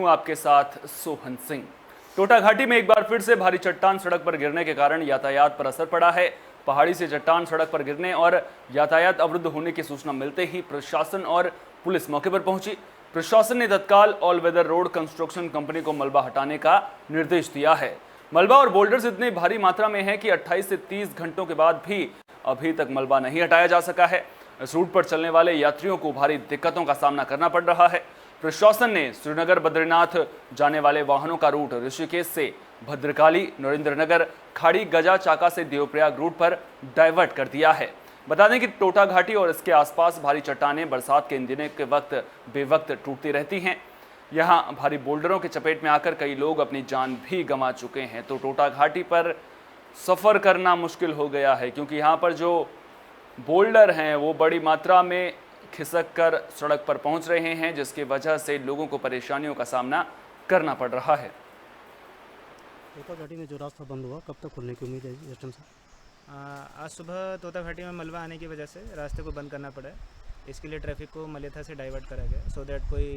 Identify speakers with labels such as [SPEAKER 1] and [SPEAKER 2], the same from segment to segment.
[SPEAKER 1] हूं आपके साथ सोहन सिंह। टोटा घाटी में एक बार फिर से भारी चट्टान सड़क पर गिरने के कारण यातायात पर असर पड़ा है। पहाड़ी से चट्टान सड़क पर गिरने और यातायात अवरुद्ध होने की सूचना मिलते ही प्रशासन और पुलिस मौके पर पहुंची। प्रशासन ने तत्काल all weather road construction company को मलबा हटाने का निर्देश दिया है। मलबा और बोल्डर्स इतनी भारी मात्रा में है कि 28 से 30 घंटों के बाद भी अभी तक मलबा नहीं हटाया जा सका है। इस रूट पर चलने वाले यात्रियों को भारी दिक्कतों का सामना करना पड़ रहा है। प्रशासन ने श्रीनगर बद्रीनाथ जाने वाले वाहनों का रूट ऋषिकेश से भद्रकाली, नरेंद्रनगर, खाड़ी, गजा, चाका से देवप्रयाग रूट पर डाइवर्ट कर दिया है। बता दें कि टोटा घाटी और इसके आसपास भारी चट्टानें बरसात के इन दिनों के वक्त बेवक्त टूटती रहती हैं। यहां भारी बोल्डरों के चपेट में आकर कई लोग अपनी जान भी गंवा चुके हैं। तो टोटा घाटी पर सफ़र करना मुश्किल हो गया है, क्योंकि यहाँ पर जो बोल्डर हैं वो बड़ी मात्रा में खिसक कर सड़क पर पहुंच रहे हैं, जिसकी वजह से लोगों को परेशानियों का सामना करना पड़ रहा है।
[SPEAKER 2] तोता घाटी में जो रास्ता बंद हुआ, कब तक खुलने की उम्मीद है इस टाइम से?
[SPEAKER 3] आज सुबह तोता घाटी में मलबा आने की वजह से रास्ते को बंद करना पड़ा। इसके लिए ट्रैफिक को मलेथा से डाइवर्ट करा गया, सो दैट कोई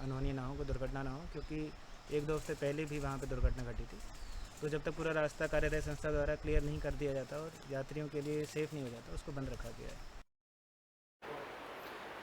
[SPEAKER 3] अनहोनी ना हो, कोई दुर्घटना ना हो, क्योंकि 1-2 हफ्ते पहले भी वहाँ पे दुर्घटना घटी थी। तो जब तक पूरा रास्ता कार्यरत संस्था द्वारा क्लियर नहीं कर दिया जाता और यात्रियों के लिए सेफ नहीं हो जाता, उसको बंद रखा गया है।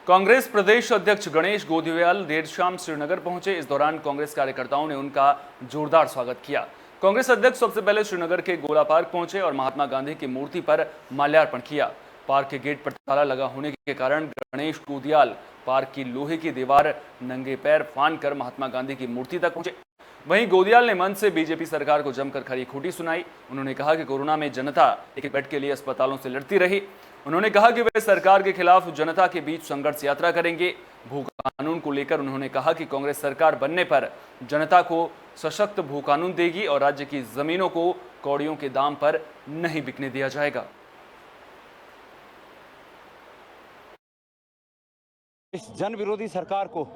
[SPEAKER 1] कांग्रेस प्रदेश अध्यक्ष गणेश गोदियाल देर शाम श्रीनगर पहुंचे। इस दौरान कांग्रेस कार्यकर्ताओं ने उनका जोरदार स्वागत किया। कांग्रेस अध्यक्ष सबसे पहले श्रीनगर के गोला पार्क पहुंचे और महात्मा गांधी की मूर्ति पर माल्यार्पण किया। पार्क के गेट पर ताला लगा होने के कारण गणेश गोदियाल पार्क की लोहे की दीवार नंगे पैर फांद कर महात्मा गांधी की मूर्ति तक पहुंचे। वहीं गोदियाल ने मंच से बीजेपी सरकार को जमकर खरी खोटी सुनाई। उन्होंने कहा कि कोरोना में जनता एक बेड के लिए अस्पतालों से लड़ती रही। उन्होंने कहा कि वे सरकार के खिलाफ जनता के बीच संघर्ष यात्रा करेंगे। भू कानून को लेकर उन्होंने कहा कि कांग्रेस सरकार बनने पर जनता को सशक्त भू कानून देगी और राज्य की जमीनों को कौड़ियों के दाम पर नहीं बिकने दिया जाएगा।
[SPEAKER 4] इस जन विरोधी सरकार को,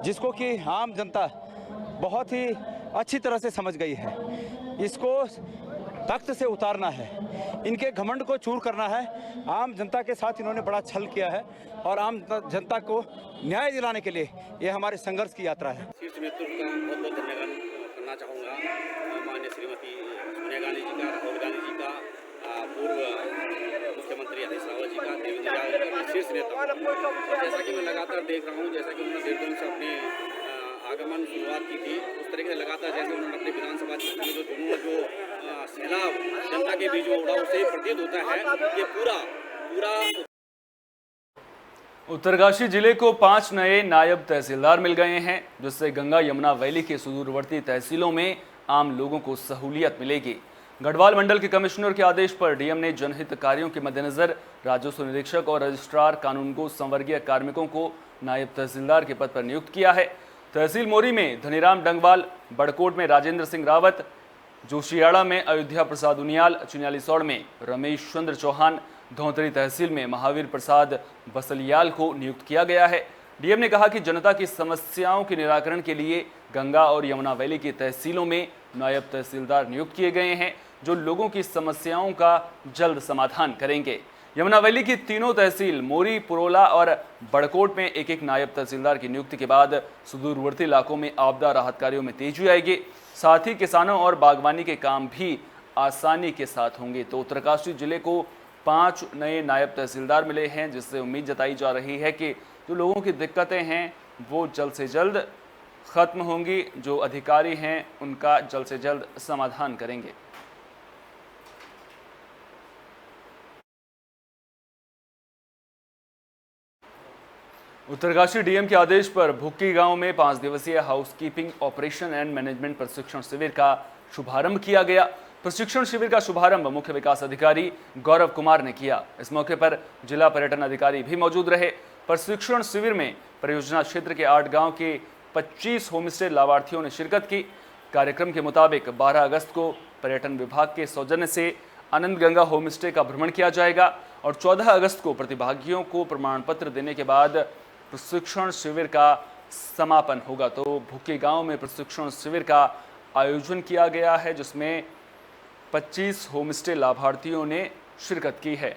[SPEAKER 4] जिसको कि आम जनता बहुत ही अच्छी तरह से समझ गई है, इसको तख्त से उतारना है, इनके घमंड को चूर करना है। आम जनता के साथ इन्होंने बड़ा छल किया है और आम जनता को न्याय दिलाने के लिए ये हमारे संघर्ष की यात्रा है।
[SPEAKER 5] शीर्ष नेतृत्व का बहुत बहुत धन्यवाद करना चाहूँगा। माननीय श्रीमती सोनिया गांधी जी का, राहुल गांधी जी का, पूर्व मुख्यमंत्री हरीश रावत जी का, देवेंद्र यादव का, शीर्ष नेता। जैसा कि मैं लगातार देख रहा हूँ, जैसा कि उन्होंने देवदूत से अपने आगमन शुरुआत की थी, उस तरीके से लगातार जैसे उन्होंने अपने विधानसभा क्षेत्र में जो जुनून, जो सैलाब जनता के बीच में उड़ा, उससे प्रतीत होता है कि पूरा
[SPEAKER 1] उत्तरकाशी जिले को 5 नए नायब तहसीलदार मिल गए हैं, जिससे गंगा यमुना वैली के सुदूरवर्ती तहसीलों में आम लोगों को सहूलियत मिलेगी। गढ़वाल मंडल के कमिश्नर के आदेश पर डीएम ने जनहित कार्यों के मद्देनजर राजस्व निरीक्षक और रजिस्ट्रार कानूनगो संवर्गीय कार्मिकों को नायब तहसीलदार के पद पर नियुक्त किया है। तहसील मोरी में धनीराम डंगवाल, बड़कोट में राजेंद्र सिंह रावत, जोशियाड़ा में अयोध्या प्रसाद उनियाल, चिन्यालीसौड़ में रमेश चंद्र चौहान, धौतरी तहसील में महावीर प्रसाद बसलियाल को नियुक्त किया गया है। डीएम ने कहा कि जनता की समस्याओं के निराकरण के लिए गंगा और यमुना वैली की तहसीलों में नायब तहसीलदार नियुक्त किए गए हैं, जो लोगों की समस्याओं का जल्द समाधान करेंगे। यमुना वैली की तीनों तहसील मोरी, पुरोला और बड़कोट में एक एक नायब तहसीलदार की नियुक्ति के बाद सुदूरवर्ती इलाकों में आपदा राहत कार्यों में तेजी आएगी। साथ ही किसानों और बागवानी के काम भी आसानी के साथ होंगे। तो उत्तरकाशी जिले को 5 नए नायब तहसीलदार मिले हैं, जिससे उम्मीद जताई जा रही है कि जो लोगों की दिक्कतें हैं वो जल्द से जल्द खत्म होंगी, जो अधिकारी हैं उनका जल्द से जल्द समाधान करेंगे। उत्तरकाशी डीएम के आदेश पर भुक्की गांव में 5 दिवसीय हाउसकीपिंग ऑपरेशन एंड मैनेजमेंट प्रशिक्षण शिविर का शुभारंभ किया गया। प्रशिक्षण शिविर का शुभारंभ मुख्य विकास अधिकारी गौरव कुमार ने किया। इस मौके पर जिला पर्यटन अधिकारी भी मौजूद रहे। प्रशिक्षण शिविर में परियोजना क्षेत्र के 8 गांव के 25 होमस्टे लाभार्थियों ने शिरकत की। कार्यक्रम के मुताबिक 12 अगस्त को पर्यटन विभाग के सौजन्य से आनंद गंगा होमस्टे का भ्रमण किया जाएगा और 14 अगस्त को प्रतिभागियों को प्रमाण पत्र देने के बाद प्रशिक्षण शिविर का समापन होगा। तो भुक्की गांव में प्रशिक्षण शिविर का आयोजन किया गया है, जिसमें 25 होमस्टे लाभार्थियों ने शिरकत की है।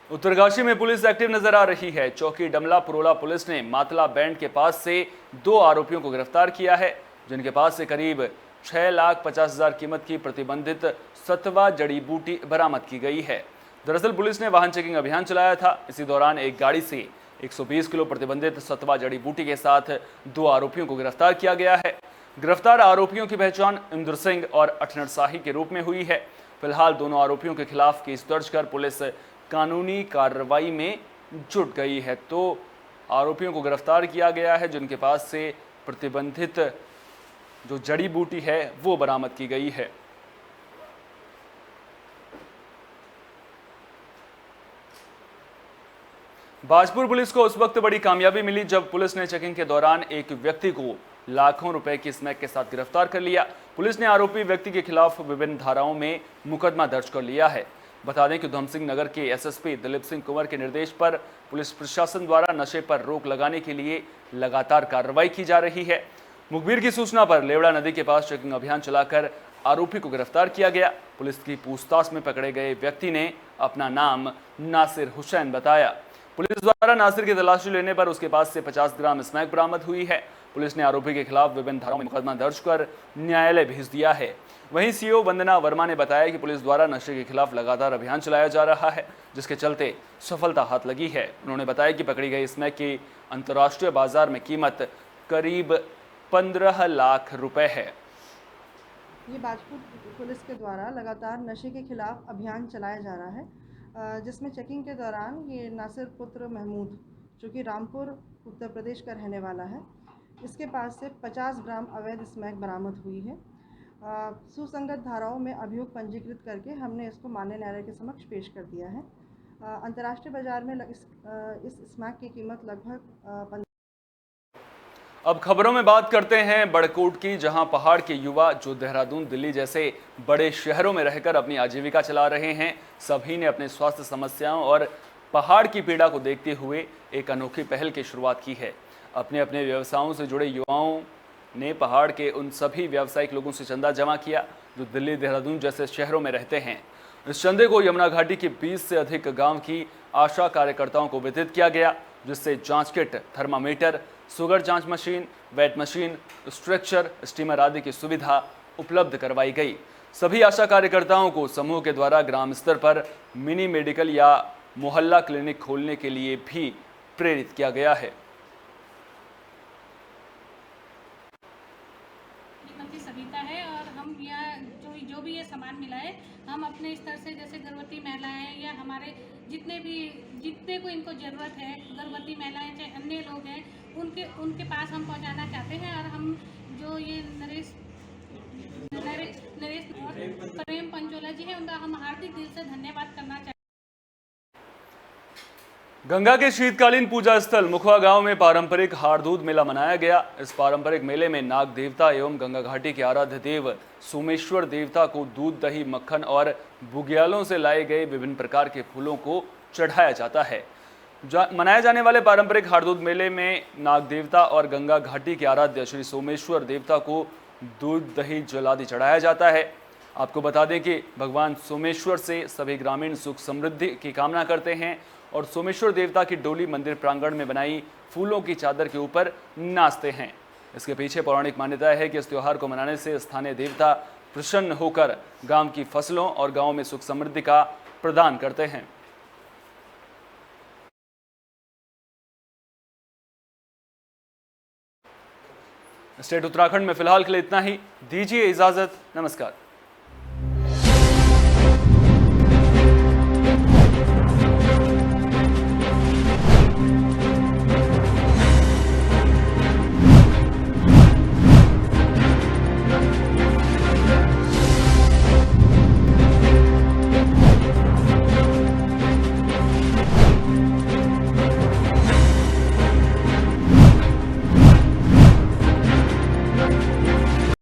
[SPEAKER 1] उत्तरकाशी में पुलिस एक्टिव नजर आ रही है। चौकी डमला पुरोला पुलिस ने मातला बैंड के पास से 2 आरोपियों को गिरफ्तार किया है, जिनके पास से करीब 6,50,000 कीमत की प्रतिबंधित सतवा जड़ी बूटी बरामद की गई है। दरअसल पुलिस ने वाहन चेकिंग अभियान चलाया था। इसी दौरान एक गाड़ी से 120 किलो प्रतिबंधित सतवा जड़ी बूटी के साथ 2 आरोपियों को गिरफ्तार किया गया है। गिरफ्तार आरोपियों की पहचान इंद्र सिंह और अठनर शाही के रूप में हुई है। फिलहाल दोनों आरोपियों के खिलाफ केस दर्ज कर पुलिस कानूनी कार्रवाई में जुट गई है। तो आरोपियों को गिरफ्तार किया गया है, जिनके पास से प्रतिबंधित जो जड़ी बूटी है वो बरामद की गई है। बाजपुर पुलिस को उस वक्त बड़ी कामयाबी मिली जब पुलिस ने चेकिंग के दौरान एक व्यक्ति को लाखों रुपए की स्मैक के साथ गिरफ्तार कर लिया। पुलिस ने आरोपी व्यक्ति के खिलाफ विभिन्न धाराओं में मुकदमा दर्ज कर लिया है। बता दें कि उधम सिंह नगर के एसएसपी दिलीप सिंह कुंवर के निर्देश पर पुलिस प्रशासन द्वारा नशे पर रोक लगाने के लिए लगातार कार्रवाई की जा रही है। मुखबिर की सूचना पर लेवड़ा नदी के पास चेकिंग अभियान चलाकर आरोपी को गिरफ्तार किया गया। पुलिस की पूछताछ में पकड़े गए व्यक्ति ने अपना नाम नासिर हुसैन बताया। पुलिस द्वारा नासिर की तलाशी लेने पर उसके पास से 50 ग्राम स्मैक बरामद हुई है। पुलिस ने आरोपी के खिलाफ विभिन्न धाराओं में मुकदमा दर्ज कर न्यायालय भेज दिया है। वहीं सीओ वंदना वर्मा ने बताया कि पुलिस द्वारा नशे के खिलाफ लगातार अभियान चलाया जा रहा है, जिसके चलते सफलता हाथ लगी है। उन्होंने बताया कि पकड़ी गई स्मैक की अंतर्राष्ट्रीय बाजार में कीमत करीब 15 लाख रुपए है।
[SPEAKER 6] ये बाजपुर पुलिस के द्वारा लगातार नशे के खिलाफ अभियान चलाया जा रहा है, जिसमें चेकिंग के दौरान ये नासिर पुत्र महमूद, जो कि रामपुर उत्तर प्रदेश का रहने वाला है, इसके पास से 50 ग्राम अवैध स्मैक बरामद हुई है। सुसंगत धाराओं में अभियोग पंजीकृत करके हमने इसको माननीय न्यायालय के समक्ष पेश कर दिया है। अंतर्राष्ट्रीय बाजार में इस स्मैक की कीमत लगभग
[SPEAKER 1] अब खबरों में बात करते हैं बड़कोट की, जहां पहाड़ के युवा जो देहरादून, दिल्ली जैसे बड़े शहरों में रहकर अपनी आजीविका चला रहे हैं, सभी ने अपने स्वास्थ्य समस्याओं और पहाड़ की पीड़ा को देखते हुए एक अनोखी पहल की शुरुआत की है। अपने अपने व्यवसायों से जुड़े युवाओं ने पहाड़ के उन सभी व्यावसायिक लोगों से चंदा जमा किया जो दिल्ली, देहरादून जैसे शहरों में रहते हैं। इस चंदे को यमुना घाटी के 20 से अधिक गांव की आशा कार्यकर्ताओं को वितरित किया गया, जिससे जांच किट, थर्मामीटर, शुगर जांच machine, weight machine, stretcher, steamer आदि की सुविधा उपलब्ध करवाई गई। सभी आशा कार्यकर्ताओं को समूह के द्वारा ग्राम स्तर पर मिनी मेडिकल या मोहल्ला क्लिनिक खोलने के लिए भी प्रेरित किया गया है।
[SPEAKER 7] सविता है और हम यहाँ जो भी ये सामान मिला है, हम अपने स्तर से, जैसे गर्भवती महिलाएं या हमारे जितने को इनको ज़रूरत है, गर्भवती महिलाएं चाहे अन्य लोग हैं, उनके पास हम पहुंचाना चाहते हैं। और हम जो ये नरेश और प्रेम पंचोला जी हैं, उनका हम हार्दिक दिल से धन्यवाद करना चाहते हैं।
[SPEAKER 1] गंगा के शीतकालीन पूजा स्थल मुखवा गांव में पारंपरिक हाड़ दूध मेला मनाया गया। इस पारंपरिक मेले में नाग देवता एवं गंगा घाटी के आराध्य देव सोमेश्वर देवता को दूध, दही, मक्खन और बुग्यालों से लाए गए विभिन्न प्रकार के फूलों को चढ़ाया जाता है। मनाए जाने वाले पारंपरिक हाड़ दूध मेले में नाग देवता और गंगा घाटी के आराध्य श्री सोमेश्वर देवता को दूध, दही, जल आदि चढ़ाया जाता है। आपको बता दें कि भगवान सोमेश्वर से सभी ग्रामीण सुख समृद्धि की कामना करते हैं और सोमेश्वर देवता की डोली मंदिर प्रांगण में बनाई फूलों की चादर के ऊपर नाचते हैं। इसके पीछे पौराणिक मान्यता है कि इस त्योहार को मनाने से स्थानीय देवता प्रसन्न होकर गांव की फसलों और गांव में सुख समृद्धि का प्रदान करते हैं। स्टेट उत्तराखंड में फिलहाल के लिए इतना ही। दीजिए इजाजत। नमस्कार।